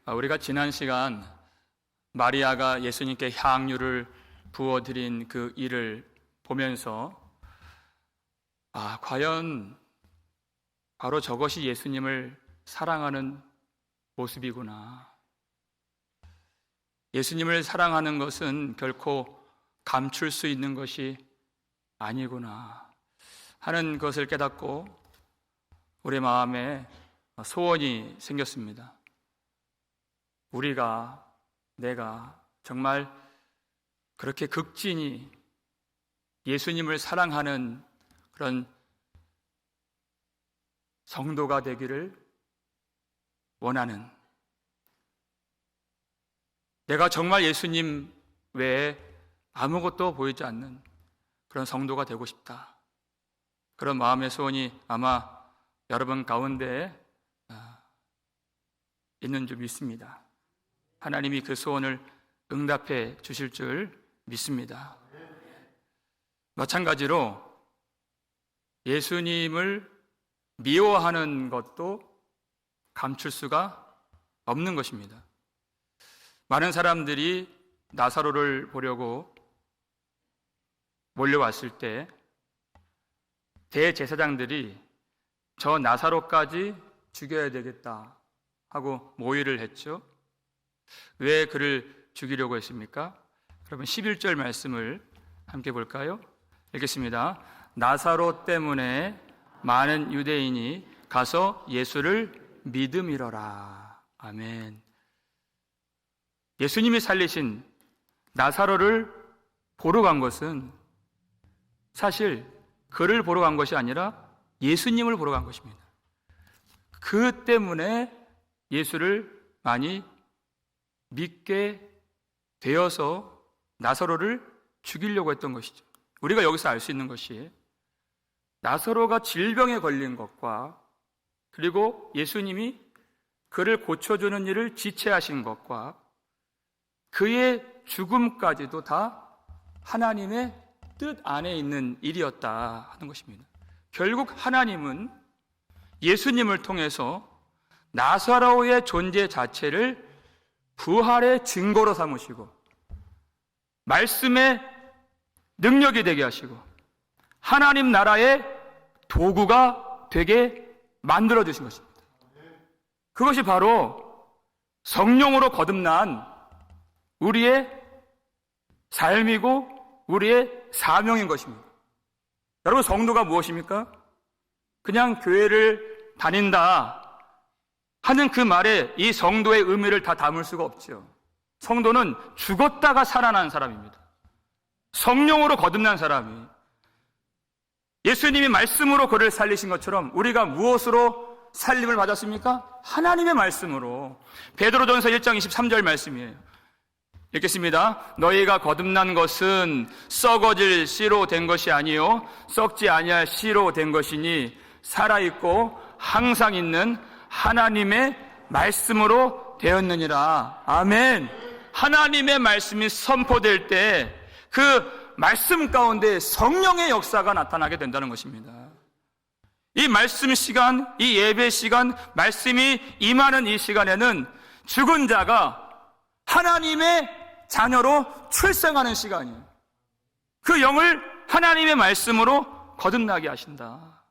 우리가 지난 시간 마리아가 예수님께 향유를 부어드린 그 일을 보면서 과연 바로 저것이 예수님을 사랑하는 모습이구나. 예수님을 사랑하는 것은 결코 감출 수 있는 것이 아니구나 하는 것을 깨닫고 우리 마음에 소원이 생겼습니다. 내가 정말 그렇게 극진히 예수님을 사랑하는 그런 성도가 되기를 원하는, 내가 정말 예수님 외에 아무것도 보이지 않는 그런 성도가 되고 싶다. 그런 마음의 소원이 아마 여러분 가운데 있는 줄 믿습니다. 하나님이 그 소원을 응답해 주실 줄 믿습니다. 마찬가지로 예수님을 미워하는 것도 감출 수가 없는 것입니다. 많은 사람들이 나사로를 보려고 몰려왔을 때 대제사장들이 저 나사로까지 죽여야 되겠다 하고 모의를 했죠. 왜 그를 죽이려고 했습니까? 그러면 11절 말씀을 함께 볼까요? 읽겠습니다. 나사로 때문에 많은 유대인이 가서 예수를 믿음이러라. 아멘. 예수님이 살리신 나사로를 보러 간 것은 사실 그를 보러 간 것이 아니라 예수님을 보러 간 것입니다. 그 때문에 예수를 많이 믿게 되어서 나사로를 죽이려고 했던 것이죠. 우리가 여기서 알 수 있는 것이 나사로가 질병에 걸린 것과 그리고 예수님이 그를 고쳐주는 일을 지체하신 것과 그의 죽음까지도 다 하나님의 뜻 안에 있는 일이었다 하는 것입니다. 결국 하나님은 예수님을 통해서 나사로의 존재 자체를 부활의 증거로 삼으시고 말씀의 능력이 되게 하시고 하나님 나라의 도구가 되게 만들어 주신 것입니다. 그것이 바로 성령으로 거듭난 우리의 삶이고 우리의 사명인 것입니다. 여러분, 성도가 무엇입니까? 그냥 교회를 다닌다 하는 그 말에 이 성도의 의미를 다 담을 수가 없죠. 성도는 죽었다가 살아난 사람입니다. 성령으로 거듭난 사람이, 예수님이 말씀으로 그를 살리신 것처럼 우리가 무엇으로 살림을 받았습니까? 하나님의 말씀으로. 베드로전서 1장 23절 말씀이에요. 읽겠습니다. 너희가 거듭난 것은 썩어질 씨로 된 것이 아니요 썩지 아니할 씨로 된 것이니 살아있고 항상 있는 하나님의 말씀으로 되었느니라. 아멘. 하나님의 말씀이 선포될 때 그 말씀 가운데 성령의 역사가 나타나게 된다는 것입니다. 이 말씀 시간, 이 예배 시간, 말씀이 임하는 이 시간에는 죽은 자가 하나님의 자녀로 출생하는 시간이에요. 그 영을 하나님의 말씀으로 거듭나게 하신다.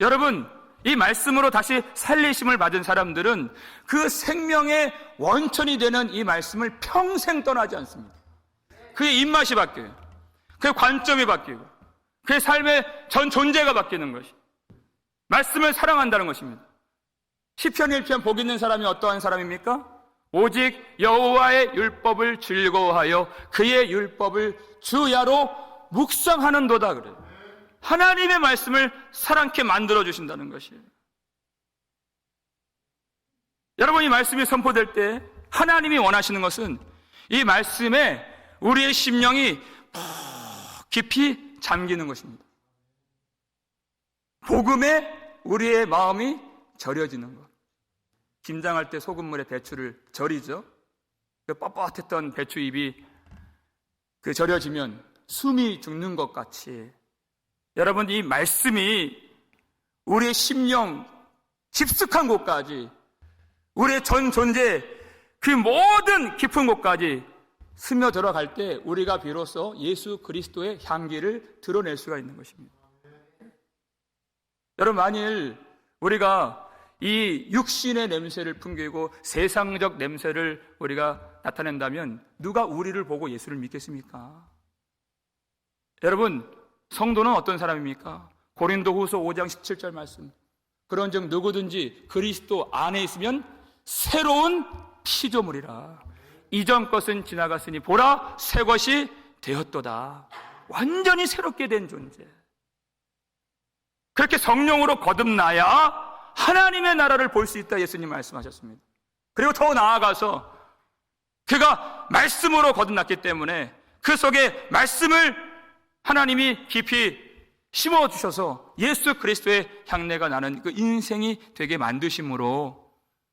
여러분, 이 말씀으로 다시 살리심을 받은 사람들은 그 생명의 원천이 되는 이 말씀을 평생 떠나지 않습니다. 그의 입맛이 바뀌어요. 그의 관점이 바뀌고 그의 삶의 전 존재가 바뀌는 것이 말씀을 사랑한다는 것입니다. 시편 1편 복 있는 사람이 어떠한 사람입니까? 오직 여호와의 율법을 즐거워하여 그의 율법을 주야로 묵상하는도다 그래요. 하나님의 말씀을 사랑케 만들어주신다는 것이에요. 여러분, 이 말씀이 선포될 때 하나님이 원하시는 것은 이 말씀에 우리의 심령이 깊이 잠기는 것입니다. 복음에 우리의 마음이 절여지는 것. 김장할 때 소금물에 배추를 절이죠. 그 뻣뻣했던 배추잎이 그 절여지면 숨이 죽는 것 같이 여러분, 이 말씀이 우리의 심령 깊숙한 곳까지 우리의 전 존재 그 모든 깊은 곳까지 스며들어갈 때 우리가 비로소 예수 그리스도의 향기를 드러낼 수가 있는 것입니다. 여러분, 만일 우리가 이 육신의 냄새를 풍기고 세상적 냄새를 우리가 나타낸다면 누가 우리를 보고 예수를 믿겠습니까? 여러분, 성도는 어떤 사람입니까? 고린도후서 5장 17절 말씀, 그런즉 누구든지 그리스도 안에 있으면 새로운 피조물이라. 이전 것은 지나갔으니 보라 새 것이 되었도다. 완전히 새롭게 된 존재. 그렇게 성령으로 거듭나야 하나님의 나라를 볼 수 있다 예수님 말씀하셨습니다. 그리고 더 나아가서 그가 말씀으로 거듭났기 때문에 그 속에 말씀을 하나님이 깊이 심어주셔서 예수 그리스도의 향내가 나는 그 인생이 되게 만드심으로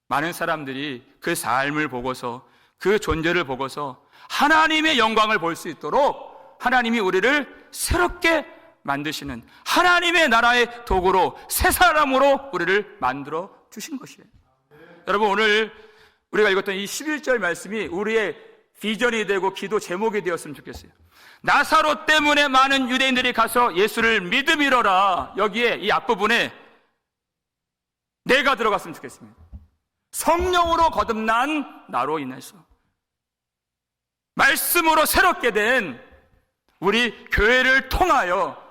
많은 사람들이 그 삶을 보고서 그 존재를 보고서 하나님의 영광을 볼 수 있도록 하나님이 우리를 새롭게 만드시는 하나님의 나라의 도구로 새 사람으로 우리를 만들어 주신 것이에요. 여러분, 오늘 우리가 읽었던 이 11절 말씀이 우리의 비전이 되고 기도 제목이 되었으면 좋겠어요. 나사로 때문에 많은 유대인들이 가서 예수를 믿음이로라. 여기에 이 앞부분에 내가 들어갔으면 좋겠습니다. 성령으로 거듭난 나로 인해서 말씀으로 새롭게 된 우리 교회를 통하여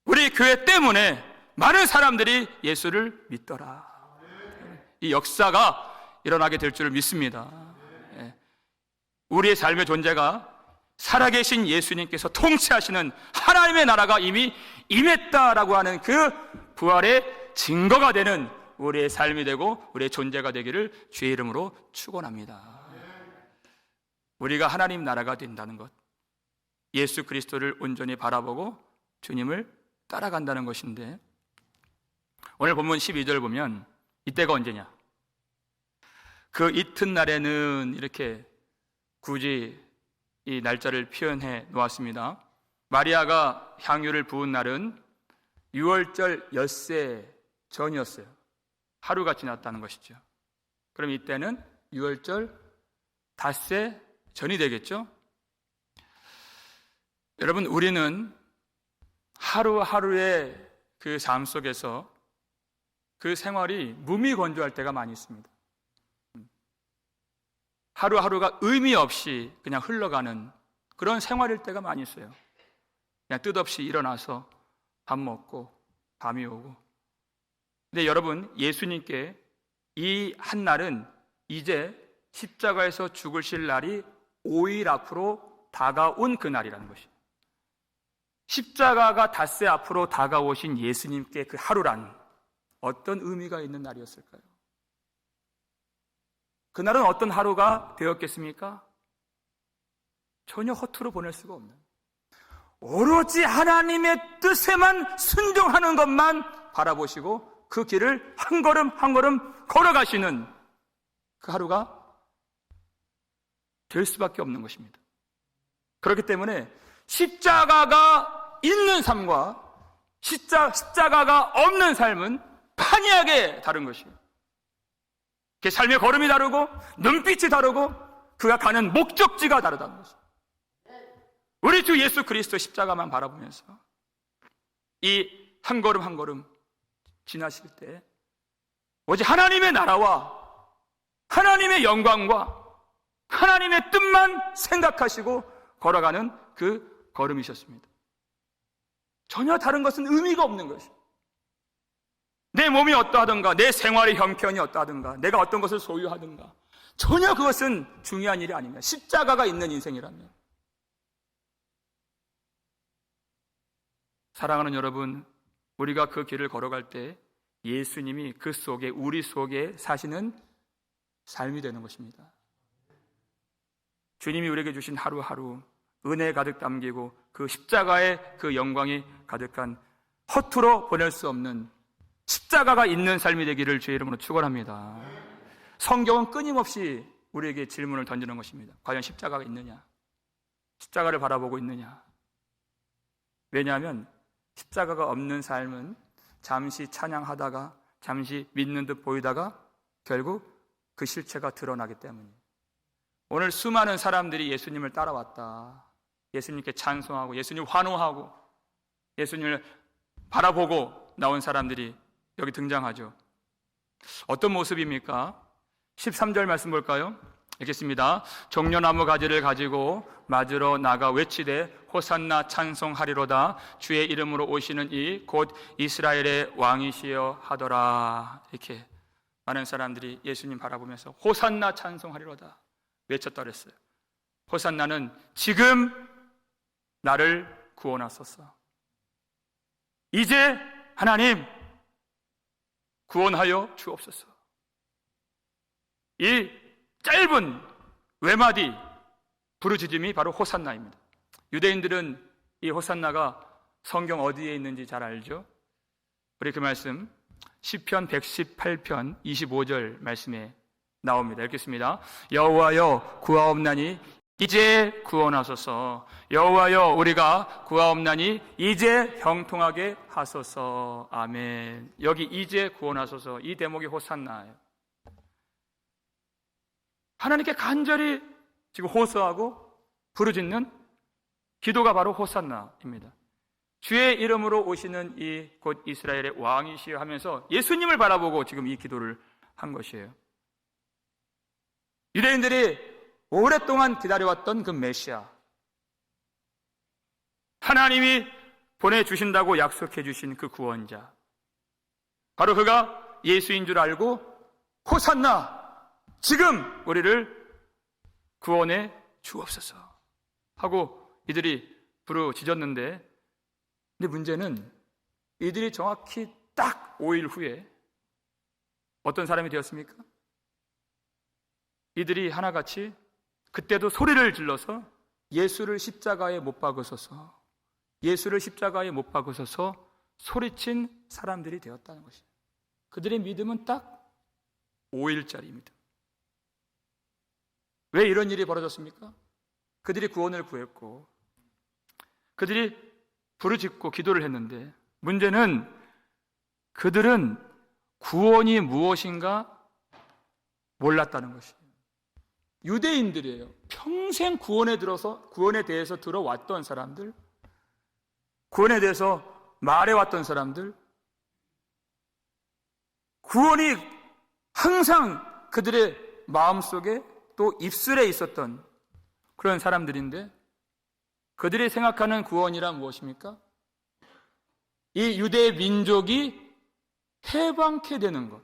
우리 교회 때문에 많은 사람들이 예수를 믿더라. 이 역사가 일어나게 될 줄을 믿습니다. 우리의 삶의 존재가 살아계신 예수님께서 통치하시는 하나님의 나라가 이미 임했다라고 하는 그 부활의 증거가 되는 우리의 삶이 되고 우리의 존재가 되기를 주의 이름으로 축원합니다. 우리가 하나님 나라가 된다는 것, 예수 그리스도를 온전히 바라보고 주님을 따라간다는 것인데, 오늘 본문 12절 보면 이때가 언제냐? 그 이튿날에는 이렇게 굳이 이 날짜를 표현해 놓았습니다. 마리아가 향유를 부은 날은 6월절 엿새 전이었어요. 하루가 지났다는 것이죠. 그럼 이때는 6월절 닷새 전이 되겠죠? 여러분, 우리는 하루하루의 그 삶 속에서 그 생활이 무미건조할 때가 많이 있습니다. 하루하루가 의미 없이 그냥 흘러가는 그런 생활일 때가 많이 있어요. 그냥 뜻없이 일어나서 밥 먹고 밤이 오고. 근데 여러분, 예수님께 이 한 날은 이제 십자가에서 죽으실 날이 5일 앞으로 다가온 그 날이라는 것이에요. 십자가가 닷새 앞으로 다가오신 예수님께 그 하루란 어떤 의미가 있는 날이었을까요? 그날은 어떤 하루가 되었겠습니까? 전혀 허투루 보낼 수가 없는, 오로지 하나님의 뜻에만 순종하는 것만 바라보시고 그 길을 한 걸음 한 걸음 걸어가시는 그 하루가 될 수밖에 없는 것입니다. 그렇기 때문에 십자가가 있는 삶과 십자가가 없는 삶은 판이하게 다른 것이에요. 그 삶의 걸음이 다르고 눈빛이 다르고 그가 가는 목적지가 다르다는 것이에요. 우리 주 예수 그리스도 십자가만 바라보면서 이 한 걸음 한 걸음 지나실 때 오직 하나님의 나라와 하나님의 영광과 하나님의 뜻만 생각하시고 걸어가는 그 걸음이셨습니다. 전혀 다른 것은 의미가 없는 것이에요. 내 몸이 어떠하든가, 내 생활의 형편이 어떠하든가, 내가 어떤 것을 소유하든가, 전혀 그것은 중요한 일이 아닙니다. 십자가가 있는 인생이라면. 사랑하는 여러분, 우리가 그 길을 걸어갈 때 예수님이 그 속에, 우리 속에 사시는 삶이 되는 것입니다. 주님이 우리에게 주신 하루하루 은혜 가득 담기고 그 십자가의 그 영광이 가득한 허투루 보낼 수 없는 십자가가 있는 삶이 되기를 주의 이름으로 축원합니다. 성경은 끊임없이 우리에게 질문을 던지는 것입니다. 과연 십자가가 있느냐? 십자가를 바라보고 있느냐? 왜냐하면 십자가가 없는 삶은 잠시 찬양하다가 잠시 믿는 듯 보이다가 결국 그 실체가 드러나기 때문이에요. 오늘 수많은 사람들이 예수님을 따라왔다, 예수님께 찬송하고 예수님 환호하고 예수님을 바라보고 나온 사람들이 여기 등장하죠. 어떤 모습입니까? 13절 말씀 볼까요? 읽겠습니다. 종려나무 가지를 가지고 맞으러 나가 외치되 호산나 찬송하리로다. 주의 이름으로 오시는 이 곧 이스라엘의 왕이시여 하더라. 이렇게 많은 사람들이 예수님 바라보면서 호산나 찬송하리로다 외쳤다 그랬어요. 호산나는 지금 나를 구원하소서. 이제 하나님 구원하여 주옵소서. 이 짧은 외마디 부르짖음이 바로 호산나입니다. 유대인들은 이 호산나가 성경 어디에 있는지 잘 알죠? 우리 그 말씀 시편 118편 25절 말씀에 나옵니다. 읽겠습니다. 여호와여 구하옵나니 이제 구원하소서. 여호와여 우리가 구하옵나니 이제 형통하게 하소서. 아멘. 여기 이제 구원하소서, 이 대목이 호산나예요. 하나님께 간절히 지금 호소하고 부르짖는 기도가 바로 호산나입니다. 주의 이름으로 오시는 이 곧 이스라엘의 왕이시여 하면서 예수님을 바라보고 지금 이 기도를 한 것이에요. 유대인들이 오랫동안 기다려왔던 그 메시아, 하나님이 보내주신다고 약속해 주신 그 구원자, 바로 그가 예수인 줄 알고 호산나 지금 우리를 구원해 주옵소서 하고 이들이 부르짖었는데, 근데 문제는 이들이 정확히 딱 5일 후에 어떤 사람이 되었습니까? 이들이 하나같이 그때도 소리를 질러서 예수를 십자가에 못 박으소서, 예수를 십자가에 못 박으소서 소리친 사람들이 되었다는 것이에요. 그들의 믿음은 딱 5일짜리입니다. 왜 이런 일이 벌어졌습니까? 그들이 구원을 구했고 그들이 부르짖고 기도를 했는데, 문제는 그들은 구원이 무엇인가 몰랐다는 것이에요. 유대인들이에요. 평생 구원에 대해서 들어왔던 사람들, 구원에 대해서 말해왔던 사람들, 구원이 항상 그들의 마음속에 또 입술에 있었던 그런 사람들인데, 그들이 생각하는 구원이란 무엇입니까? 이 유대 민족이 해방케 되는 것,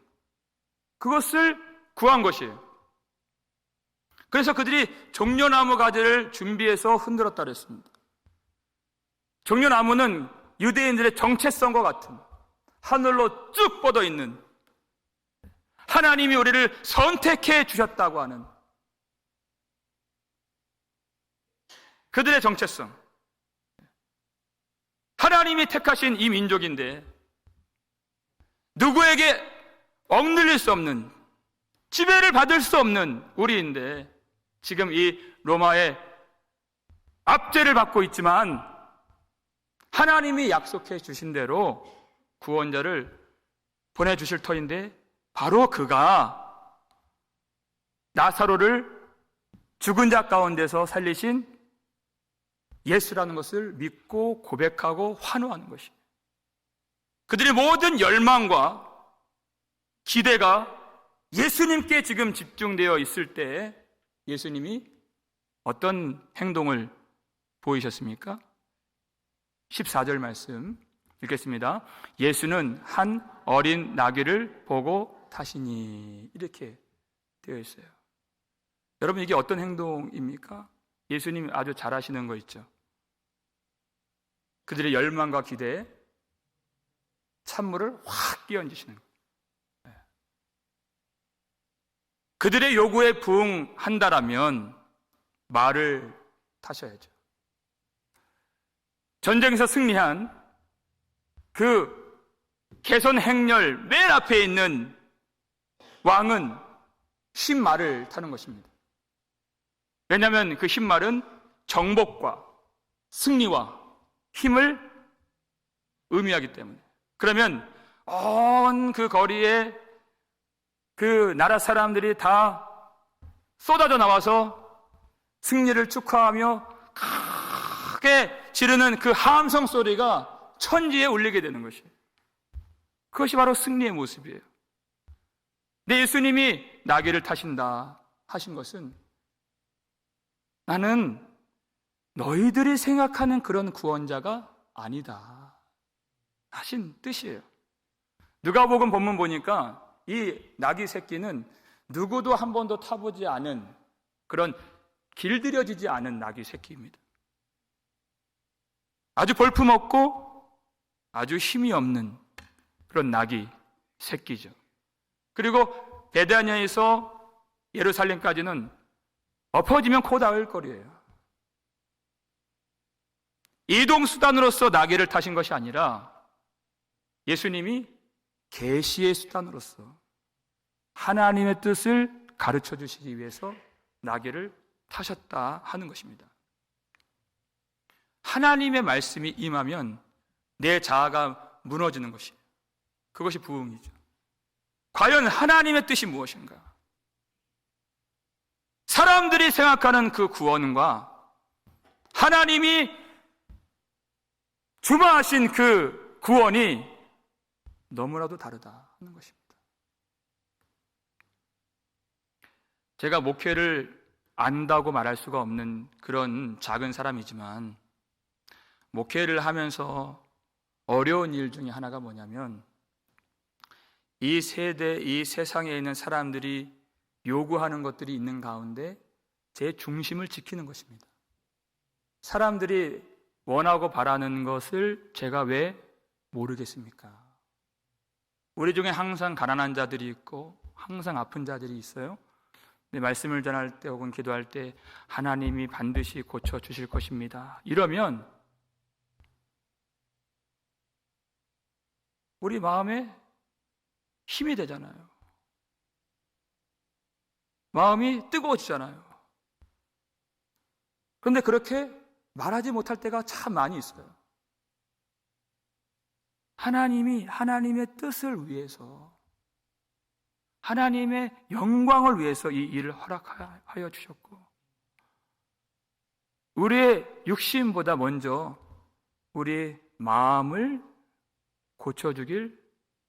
그것을 구한 것이에요. 그래서 그들이 종려나무 가지를 준비해서 흔들었다 그랬습니다. 종려나무는 유대인들의 정체성과 같은 하늘로 쭉 뻗어 있는, 하나님이 우리를 선택해 주셨다고 하는 그들의 정체성, 하나님이 택하신 이 민족인데 누구에게 억눌릴 수 없는, 지배를 받을 수 없는 우리인데, 지금 이 로마의 압제를 받고 있지만 하나님이 약속해 주신 대로 구원자를 보내주실 터인데, 바로 그가 나사로를 죽은 자 가운데서 살리신 예수라는 것을 믿고 고백하고 환호하는 것입니다. 그들의 모든 열망과 기대가 예수님께 지금 집중되어 있을 때 예수님이 어떤 행동을 보이셨습니까? 14절 말씀 읽겠습니다. 예수는 한 어린 나귀를 보고 타시니, 이렇게 되어 있어요. 여러분, 이게 어떤 행동입니까? 예수님이 아주 잘하시는 거 있죠. 그들의 열망과 기대에 찬물을 확 끼얹으시는 거예요. 그들의 요구에 부응한다라면 말을 타셔야죠. 전쟁에서 승리한 그 개선 행렬 맨 앞에 있는 왕은 흰말을 타는 것입니다. 왜냐하면 그 흰말은 정복과 승리와 힘을 의미하기 때문에. 그러면 온 그 거리에 그 나라 사람들이 다 쏟아져 나와서 승리를 축하하며 크게 지르는 그 함성 소리가 천지에 울리게 되는 것이에요. 그것이 바로 승리의 모습이에요. 근데 예수님이 나귀를 타신다 하신 것은 나는 너희들이 생각하는 그런 구원자가 아니다 하신 뜻이에요. 누가복음 본문 보니까 이 나귀 새끼는 누구도 한 번도 타보지 않은 그런 길들여지지 않은 나귀 새끼입니다. 아주 볼품없고 아주 힘이 없는 그런 나귀 새끼죠. 그리고 베다니아에서 예루살렘까지는 엎어지면 코 닿을 거리예요. 이동수단으로서 나귀를 타신 것이 아니라 예수님이 계시의 수단으로서 하나님의 뜻을 가르쳐 주시기 위해서 나귀를 타셨다 하는 것입니다. 하나님의 말씀이 임하면 내 자아가 무너지는 것이에요. 그것이 부흥이죠. 과연 하나님의 뜻이 무엇인가? 사람들이 생각하는 그 구원과 하나님이 주마하신 그 구원이 너무나도 다르다 하는 것입니다. 제가 목회를 안다고 말할 수가 없는 그런 작은 사람이지만 목회를 하면서 어려운 일 중에 하나가 뭐냐면 이 세대, 이 세상에 있는 사람들이 요구하는 것들이 있는 가운데 제 중심을 지키는 것입니다. 사람들이 원하고 바라는 것을 제가 왜 모르겠습니까? 우리 중에 항상 가난한 자들이 있고 항상 아픈 자들이 있어요. 근데 말씀을 전할 때 혹은 기도할 때 하나님이 반드시 고쳐주실 것입니다 이러면 우리 마음에 힘이 되잖아요. 마음이 뜨거워지잖아요. 그런데 그렇게 말하지 못할 때가 참 많이 있어요. 하나님이 하나님의 뜻을 위해서 하나님의 영광을 위해서 이 일을 허락하여 주셨고 우리의 육신보다 먼저 우리의 마음을 고쳐주길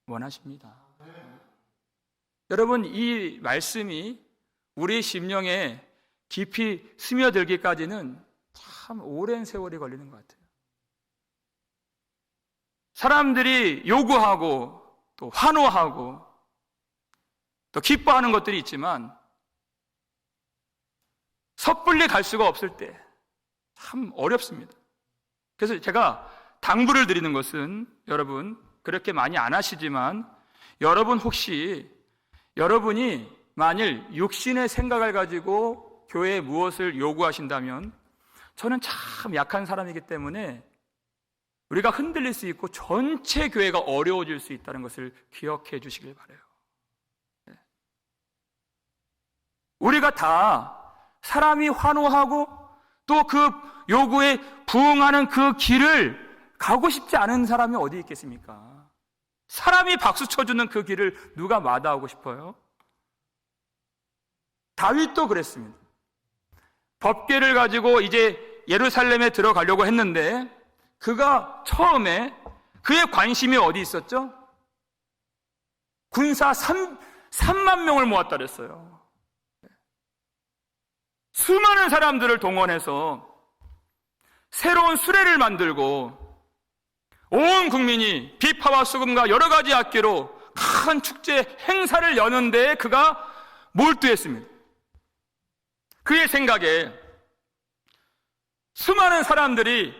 원하십니다. 여러분, 이 말씀이 우리 심령에 깊이 스며들기까지는 참 오랜 세월이 걸리는 것 같아요. 사람들이 요구하고 또 환호하고 또 기뻐하는 것들이 있지만 섣불리 갈 수가 없을 때 참 어렵습니다. 그래서 제가 당부를 드리는 것은 여러분 그렇게 많이 안 하시지만 여러분 혹시 여러분이 만일 육신의 생각을 가지고 교회에 무엇을 요구하신다면 저는 참 약한 사람이기 때문에 우리가 흔들릴 수 있고 전체 교회가 어려워질 수 있다는 것을 기억해 주시길 바라요. 우리가 다 사람이 환호하고 또 그 요구에 부응하는 그 길을 가고 싶지 않은 사람이 어디 있겠습니까? 사람이 박수 쳐주는 그 길을 누가 마다하고 싶어요? 다윗도 그랬습니다. 법궤를 가지고 이제 예루살렘에 들어가려고 했는데 그가 처음에 그의 관심이 어디 있었죠? 군사 3만 명을 모았다 그랬어요. 수많은 사람들을 동원해서 새로운 수레를 만들고 온 국민이 비파와 수금과 여러 가지 악기로 큰 축제 행사를 여는 데에 그가 몰두했습니다. 그의 생각에 수많은 사람들이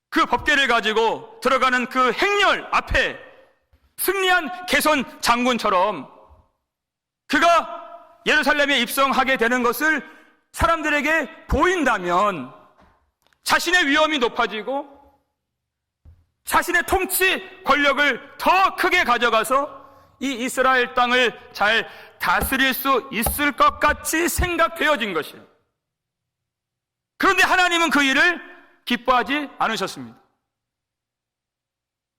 그 법궤를 가지고 들어가는 그 행렬 앞에 승리한 개선 장군처럼 그가 예루살렘에 입성하게 되는 것을 사람들에게 보인다면 자신의 위엄이 높아지고 자신의 통치 권력을 더 크게 가져가서 이 이스라엘 땅을 잘 다스릴 수 있을 것 같이 생각되어진 것이에요. 그런데 하나님은 그 일을 기뻐하지 않으셨습니다.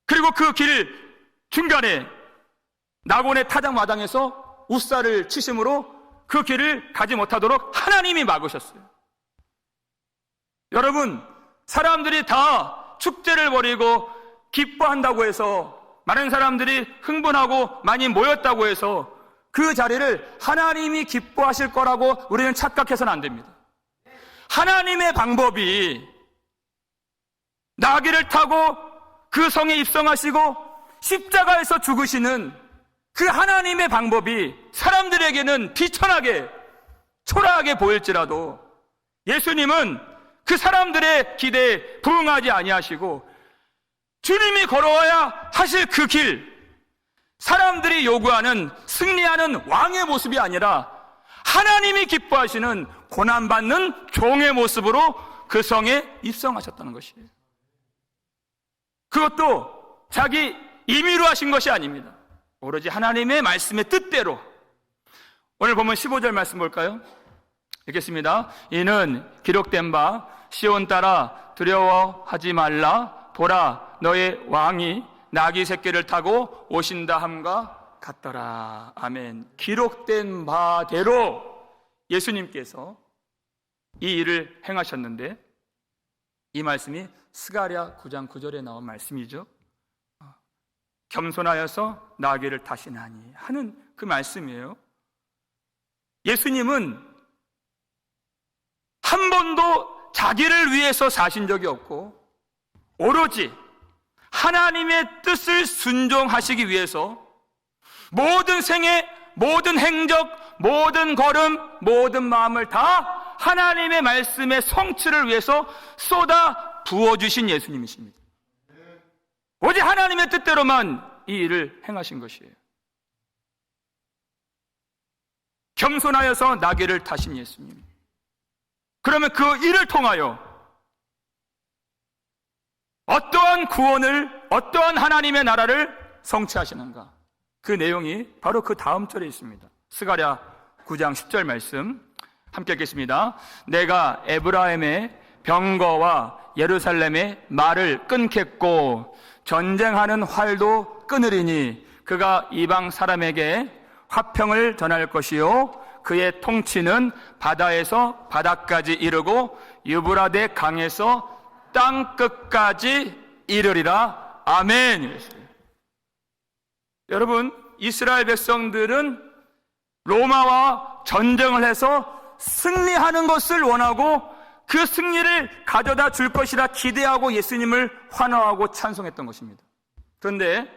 그리고 그 길 중간에 낙원의 타작마당에서 우살을 치심으로 그 길을 가지 못하도록 하나님이 막으셨어요. 여러분, 사람들이 다 축제를 벌이고 기뻐한다고 해서, 많은 사람들이 흥분하고 많이 모였다고 해서 그 자리를 하나님이 기뻐하실 거라고 우리는 착각해서는 안 됩니다. 하나님의 방법이 나귀를 타고 그 성에 입성하시고 십자가에서 죽으시는 그 하나님의 방법이 사람들에게는 비천하게, 초라하게 보일지라도 예수님은 그 사람들의 기대에 부응하지 아니하시고 주님이 걸어와야 하실 그 길, 사람들이 요구하는 승리하는 왕의 모습이 아니라 하나님이 기뻐하시는 고난받는 종의 모습으로 그 성에 입성하셨다는 것이에요. 그것도 자기 임의로 하신 것이 아닙니다. 오로지 하나님의 말씀의 뜻대로. 오늘 보면 15절 말씀 볼까요? 읽겠습니다. 이는 기록된 바 시온 따라 두려워하지 말라. 보라, 너의 왕이 나귀 새끼를 타고 오신다 함과 같더라. 아멘. 기록된 바대로 예수님께서 이 일을 행하셨는데, 이 말씀이 스가랴 9장 9절에 나온 말씀이죠. 겸손하여서 나귀를 타시나니 하는 그 말씀이에요. 예수님은 한 번도 자기를 위해서 사신 적이 없고 오로지 하나님의 뜻을 순종하시기 위해서 모든 생애, 모든 행적, 모든 걸음, 모든 마음을 다 하나님의 말씀의 성취를 위해서 쏟아 부어주신 예수님이십니다. 오직 하나님의 뜻대로만 이 일을 행하신 것이에요. 겸손하여서 나귀를 타신 예수님. 그러면 그 일을 통하여 어떠한 구원을, 어떠한 하나님의 나라를 성취하시는가? 그 내용이 바로 그 다음 절에 있습니다. 스가랴 9장 10절 말씀 함께 읽겠습니다. 내가 에브라임의 병거와 예루살렘의 말을 끊겠고 전쟁하는 활도 끊으리니 그가 이방 사람에게 화평을 전할 것이요 그의 통치는 바다에서 바다까지 이르고 유브라데 강에서 땅 끝까지 이르리라. 아멘. 여러분, 이스라엘 백성들은 로마와 전쟁을 해서 승리하는 것을 원하고 그 승리를 가져다 줄 것이라 기대하고 예수님을 환호하고 찬송했던 것입니다. 그런데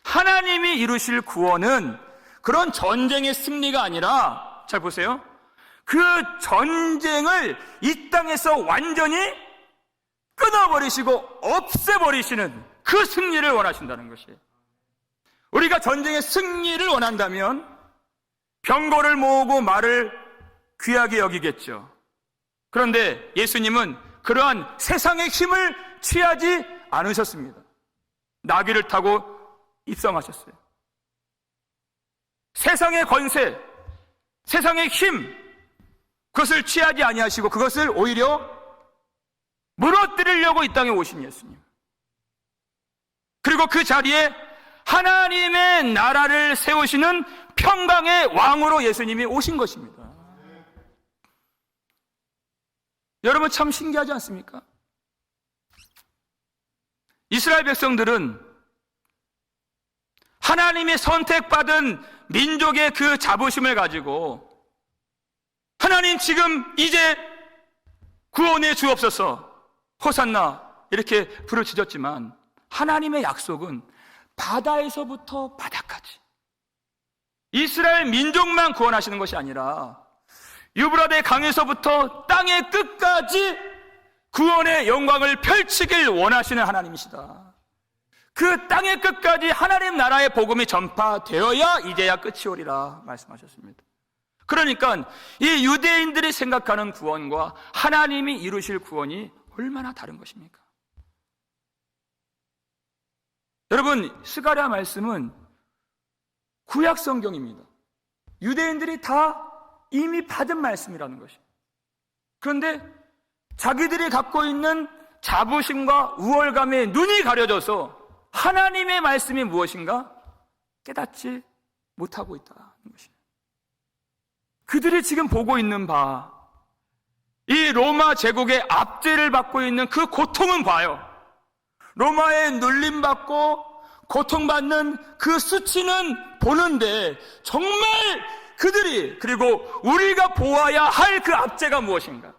하나님이 이루실 구원은 그런 전쟁의 승리가 아니라, 잘 보세요, 그 전쟁을 이 땅에서 완전히 끊어버리시고 없애버리시는 그 승리를 원하신다는 것이에요. 우리가 전쟁의 승리를 원한다면 병거를 모으고 말을 귀하게 여기겠죠. 그런데 예수님은 그러한 세상의 힘을 취하지 않으셨습니다. 나귀를 타고 입성하셨어요. 세상의 권세, 세상의 힘, 그것을 취하지 아니하시고 그것을 오히려 무너뜨리려고 이 땅에 오신 예수님. 그리고 그 자리에 하나님의 나라를 세우시는 평강의 왕으로 예수님이 오신 것입니다. 여러분, 참 신기하지 않습니까? 이스라엘 백성들은 하나님의 선택받은 민족의 그 자부심을 가지고 하나님 지금 이제 구원해 주옵소서, 호산나 이렇게 부르짖었지만 하나님의 약속은 바다에서부터 바다까지 이스라엘 민족만 구원하시는 것이 아니라 유브라데 강에서부터 땅의 끝까지 구원의 영광을 펼치길 원하시는 하나님이시다. 그 땅의 끝까지 하나님 나라의 복음이 전파되어야 이제야 끝이 오리라 말씀하셨습니다. 그러니까 이 유대인들이 생각하는 구원과 하나님이 이루실 구원이 얼마나 다른 것입니까? 여러분, 스가랴 말씀은 구약 성경입니다. 유대인들이 다 이미 받은 말씀이라는 것입니다. 그런데 자기들이 갖고 있는 자부심과 우월감에 눈이 가려져서 하나님의 말씀이 무엇인가 깨닫지 못하고 있다. 것이에요. 그들이 지금 보고 있는 바, 이 로마 제국의 압제를 받고 있는 그 고통은 봐요. 로마에 눌림받고 고통받는 그 수치는 보는데 정말 그들이, 그리고 우리가 보아야 할 그 압제가 무엇인가?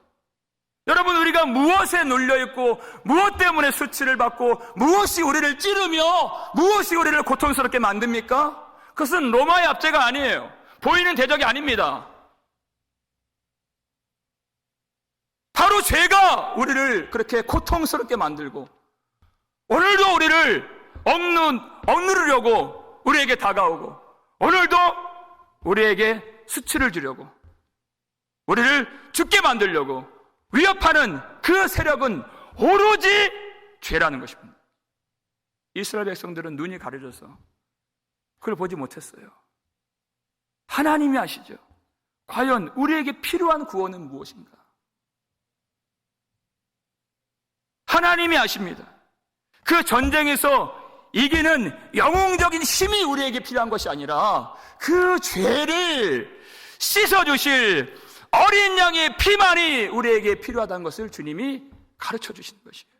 여러분, 우리가 무엇에 눌려있고 무엇 때문에 수치를 받고 무엇이 우리를 찌르며 무엇이 우리를 고통스럽게 만듭니까? 그것은 로마의 압제가 아니에요. 보이는 대적이 아닙니다. 바로 죄가 우리를 그렇게 고통스럽게 만들고 오늘도 우리를 억누르려고 우리에게 다가오고 오늘도 우리에게 수치를 주려고 우리를 죽게 만들려고 위협하는 그 세력은 오로지 죄라는 것입니다. 이스라엘 백성들은 눈이 가려져서 그걸 보지 못했어요. 하나님이 아시죠? 과연 우리에게 필요한 구원은 무엇인가? 하나님이 아십니다. 그 전쟁에서 이기는 영웅적인 힘이 우리에게 필요한 것이 아니라 그 죄를 씻어주실 어린 양의 피만이 우리에게 필요하다는 것을 주님이 가르쳐 주시는 것이에요.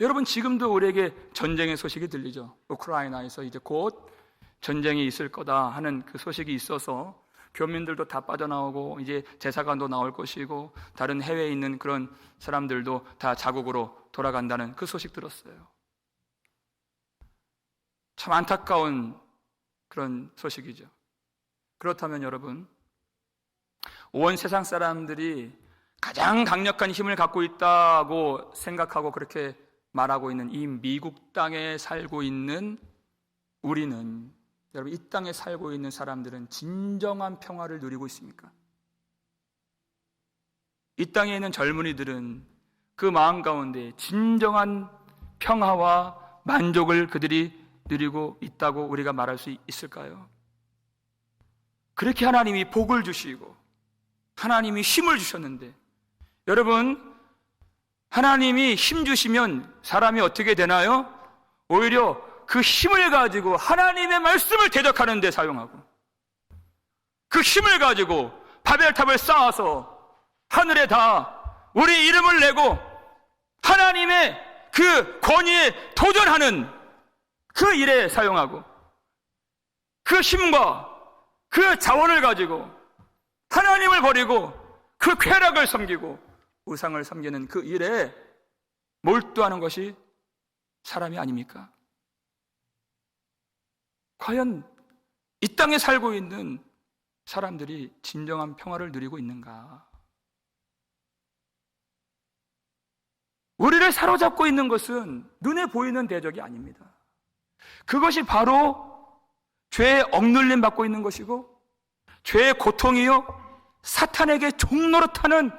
여러분, 지금도 우리에게 전쟁의 소식이 들리죠. 우크라이나에서 이제 곧 전쟁이 있을 거다 하는 그 소식이 있어서 교민들도 다 빠져나오고 이제 제사관도 나올 것이고 다른 해외에 있는 그런 사람들도 다 자국으로 돌아간다는 그 소식 들었어요. 참 안타까운 그런 소식이죠. 그렇다면 여러분, 온 세상 사람들이 가장 강력한 힘을 갖고 있다고 생각하고 그렇게 말하고 있는 이 미국 땅에 살고 있는 우리는, 여러분, 이 땅에 살고 있는 사람들은 진정한 평화를 누리고 있습니까? 이 땅에 있는 젊은이들은 그 마음 가운데 진정한 평화와 만족을 그들이 누리고 있다고 우리가 말할 수 있을까요? 그렇게 하나님이 복을 주시고 하나님이 힘을 주셨는데, 여러분, 하나님이 힘 주시면 사람이 어떻게 되나요? 오히려 그 힘을 가지고 하나님의 말씀을 대적하는 데 사용하고, 그 힘을 가지고 바벨탑을 쌓아서 하늘에 다 우리 이름을 내고 하나님의 그 권위에 도전하는 그 일에 사용하고, 그 힘과 그 자원을 가지고 하나님을 버리고 그 쾌락을 섬기고 우상을 섬기는 그 일에 몰두하는 것이 사람이 아닙니까? 과연 이 땅에 살고 있는 사람들이 진정한 평화를 누리고 있는가? 우리를 사로잡고 있는 것은 눈에 보이는 대적이 아닙니다. 그것이 바로 죄에 억눌림 받고 있는 것이고 죄의 고통이요 사탄에게 종노릇하는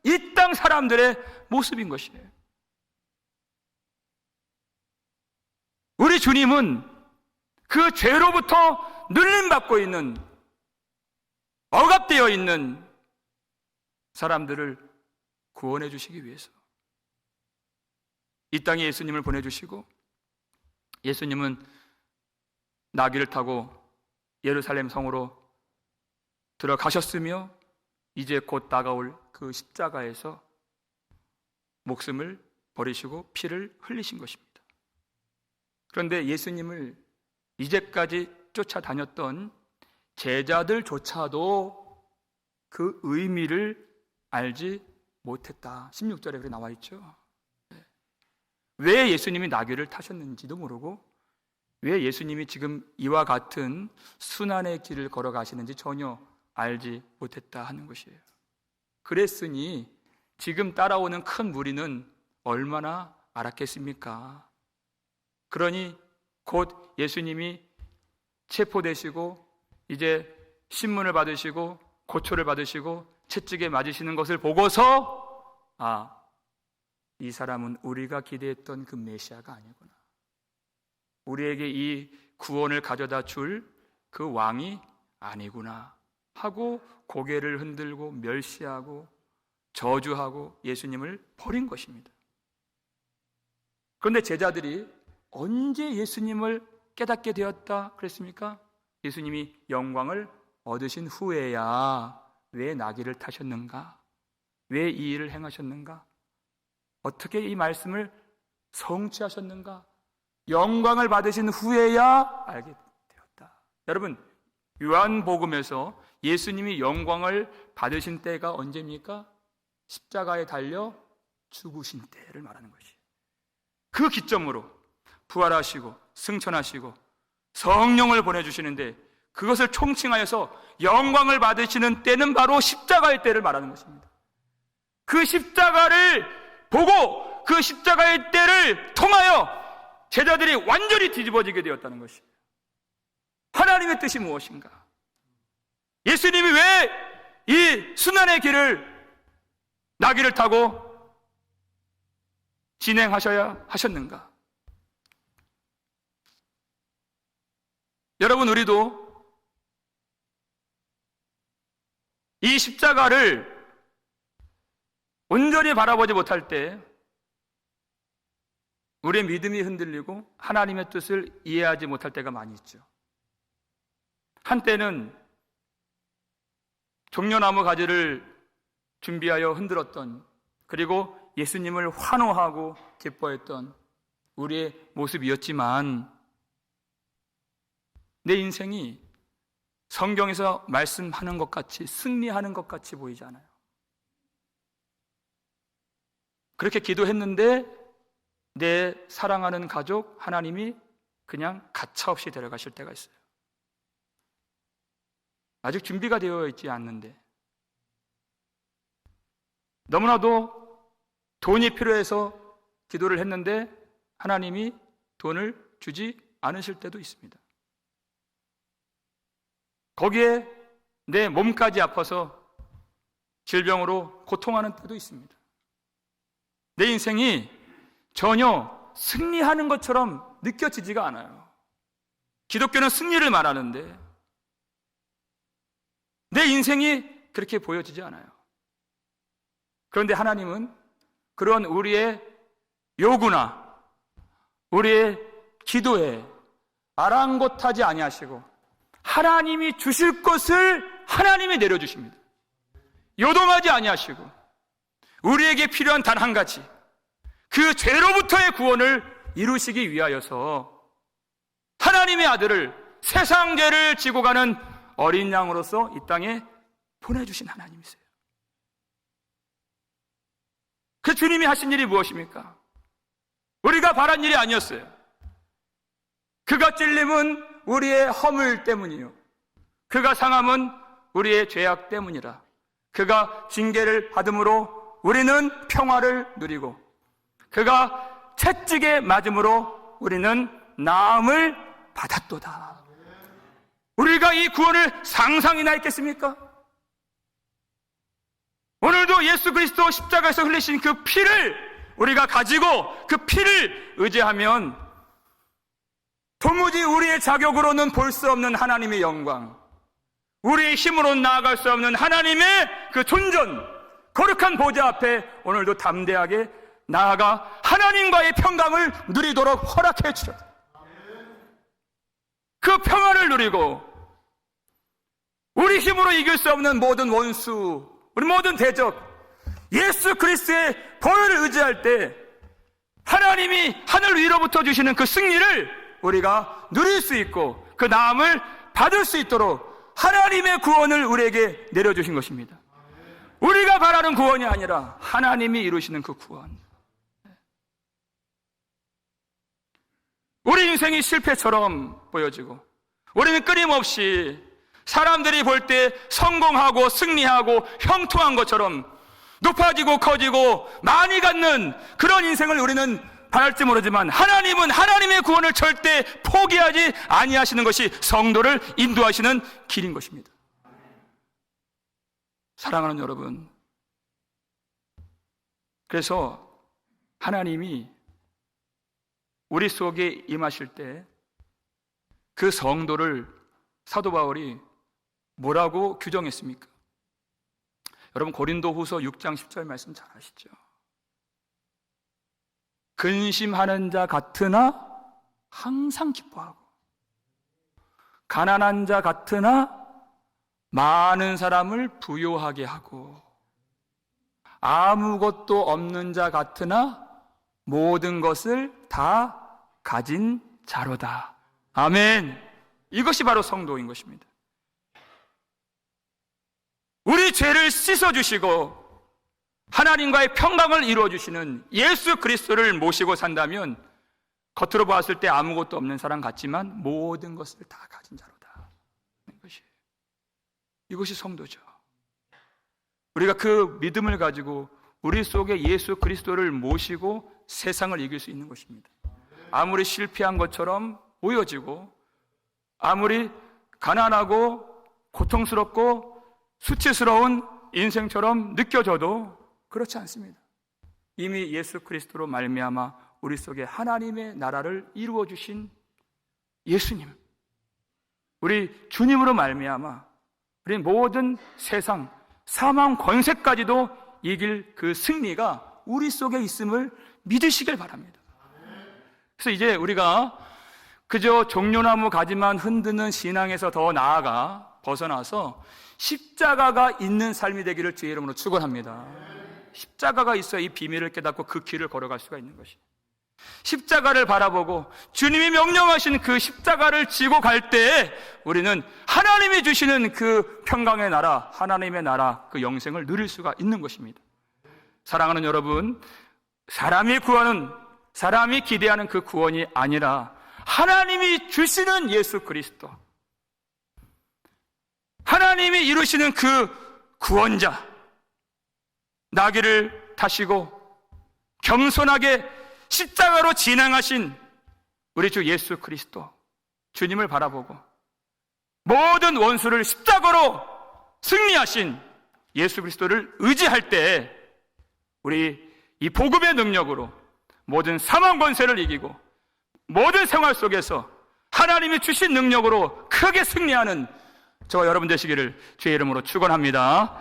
이 땅 사람들의 모습인 것이에요. 우리 주님은 그 죄로부터 눌림받고 있는, 억압되어 있는 사람들을 구원해 주시기 위해서 이 땅에 예수님을 보내주시고, 예수님은 나귀를 타고 예루살렘 성으로 들어가셨으며 이제 곧 다가올 그 십자가에서 목숨을 버리시고 피를 흘리신 것입니다. 그런데 예수님을 이제까지 쫓아다녔던 제자들조차도 그 의미를 알지 못했다. 16절에 그렇게 나와 있죠. 왜 예수님이 나귀를 타셨는지도 모르고 왜 예수님이 지금 이와 같은 순환의 길을 걸어가시는지 전혀 알지 못했다 하는 것이에요. 그랬으니 지금 따라오는 큰 무리는 얼마나 알았겠습니까? 그러니 곧 예수님이 체포되시고 이제 신문을 받으시고 고초를 받으시고 채찍에 맞으시는 것을 보고서 이 사람은 우리가 기대했던 그 메시아가 아니구나. 우리에게 이 구원을 가져다 줄 그 왕이 아니구나 하고 고개를 흔들고 멸시하고 저주하고 예수님을 버린 것입니다. 그런데 제자들이 언제 예수님을 깨닫게 되었다 그랬습니까? 예수님이 영광을 얻으신 후에야 왜 나귀를 타셨는가? 왜 이 일을 행하셨는가? 어떻게 이 말씀을 성취하셨는가? 영광을 받으신 후에야 알게 되었다. 여러분, 요한복음에서 예수님이 영광을 받으신 때가 언제입니까? 십자가에 달려 죽으신 때를 말하는 것이에요. 그 기점으로 부활하시고 승천하시고 성령을 보내주시는데, 그것을 총칭하여서 영광을 받으시는 때는 바로 십자가의 때를 말하는 것입니다. 그 십자가를 보고 그 십자가의 때를 통하여 제자들이 완전히 뒤집어지게 되었다는 것이에요. 하나님의 뜻이 무엇인가? 예수님이 왜 이 순환의 길을, 나귀를 타고 진행하셔야 하셨는가? 여러분, 우리도 이 십자가를 온전히 바라보지 못할 때 우리의 믿음이 흔들리고 하나님의 뜻을 이해하지 못할 때가 많이 있죠. 한때는 종려나무 가지를 준비하여 흔들었던, 그리고 예수님을 환호하고 기뻐했던 우리의 모습이었지만, 내 인생이 성경에서 말씀하는 것 같이, 승리하는 것 같이 보이지 않아요. 그렇게 기도했는데 내 사랑하는 가족, 하나님이 그냥 가차없이 데려가실 때가 있어요. 아직 준비가 되어 있지 않는데, 너무나도 돈이 필요해서 기도를 했는데 하나님이 돈을 주지 않으실 때도 있습니다. 거기에 내 몸까지 아파서 질병으로 고통하는 때도 있습니다. 내 인생이 전혀 승리하는 것처럼 느껴지지가 않아요. 기독교는 승리를 말하는데 내 인생이 그렇게 보여지지 않아요. 그런데 하나님은 그런 우리의 요구나 우리의 기도에 아랑곳하지 아니하시고 하나님이 주실 것을 하나님이 내려주십니다. 요동하지 아니하시고 우리에게 필요한 단 한 가지, 그 죄로부터의 구원을 이루시기 위하여서 하나님의 아들을, 세상 죄를 지고 가는 어린 양으로서 이 땅에 보내주신 하나님이세요. 그 주님이 하신 일이 무엇입니까? 우리가 바란 일이 아니었어요. 그가 찔림은 우리의 허물 때문이요, 그가 상함은 우리의 죄악 때문이라. 그가 징계를 받음으로 우리는 평화를 누리고, 그가 채찍에 맞음으로 우리는 나음을 받았도다. 우리가 이 구원을 상상이나 했겠습니까? 오늘도 예수 그리스도 십자가에서 흘리신 그 피를 우리가 가지고 그 피를 의지하면 도무지 우리의 자격으로는 볼 수 없는 하나님의 영광, 우리의 힘으로 나아갈 수 없는 하나님의 그 존전, 거룩한 보좌 앞에 오늘도 담대하게 나아가 하나님과의 평강을 누리도록 허락해 주셨다. 그 평화를 누리고 우리 힘으로 이길 수 없는 모든 원수, 우리 모든 대적, 예수 그리스도의 보혈을 의지할 때 하나님이 하늘 위로부터 주시는 그 승리를 우리가 누릴 수 있고 그 나음을 받을 수 있도록 하나님의 구원을 우리에게 내려주신 것입니다. 우리가 바라는 구원이 아니라 하나님이 이루시는 그 구원. 우리 인생이 실패처럼 보여지고 우리는 끊임없이 사람들이 볼 때 성공하고 승리하고 형통한 것처럼 높아지고 커지고 많이 갖는 그런 인생을 우리는 바랄지 모르지만, 하나님은 하나님의 구원을 절대 포기하지 아니하시는 것이 성도를 인도하시는 길인 것입니다. 사랑하는 여러분, 그래서 하나님이 우리 속에 임하실 때 그 성도를 사도 바울이 뭐라고 규정했습니까? 여러분, 고린도후서 6장 10절 말씀 잘 아시죠? 근심하는 자 같으나 항상 기뻐하고 가난한 자 같으나 많은 사람을 부요하게 하고, 아무것도 없는 자 같으나 모든 것을 다 가진 자로다. 아멘. 이것이 바로 성도인 것입니다. 우리 죄를 씻어주시고 하나님과의 평강을 이루어주시는 예수 그리스도를 모시고 산다면 겉으로 봤을 때 아무것도 없는 사람 같지만 모든 것을 다 가진 자로다. 이것이 성도죠. 우리가 그 믿음을 가지고 우리 속에 예수 그리스도를 모시고 세상을 이길 수 있는 것입니다. 아무리 실패한 것처럼 보여지고, 아무리 가난하고 고통스럽고 수치스러운 인생처럼 느껴져도 그렇지 않습니다. 이미 예수 그리스도로 말미암아 우리 속에 하나님의 나라를 이루어 주신 예수님, 우리 주님으로 말미암아 우리 모든 세상, 사망 권세까지도 이길 그 승리가 우리 속에 있음을 믿으시길 바랍니다. 그래서 이제 우리가 그저 종려나무 가지만 흔드는 신앙에서 더 나아가 벗어나서 십자가가 있는 삶이 되기를 주의 이름으로 축원합니다. 십자가가 있어야 이 비밀을 깨닫고 그 길을 걸어갈 수가 있는 것입니다. 십자가를 바라보고 주님이 명령하신 그 십자가를 지고 갈 때 우리는 하나님이 주시는 그 평강의 나라, 하나님의 나라, 그 영생을 누릴 수가 있는 것입니다. 사랑하는 여러분, 사람이 기대하는 그 구원이 아니라 하나님이 주시는 예수 그리스도, 하나님이 이루시는 그 구원자, 나귀를 타시고 겸손하게 십자가로 진행하신 우리 주 예수 그리스도, 주님을 바라보고 모든 원수를 십자가로 승리하신 예수 그리스도를 의지할 때 우리 이 복음의 능력으로 모든 사망 권세를 이기고 모든 생활 속에서 하나님이 주신 능력으로 크게 승리하는 저와 여러분 되시기를 주의 이름으로 축원합니다.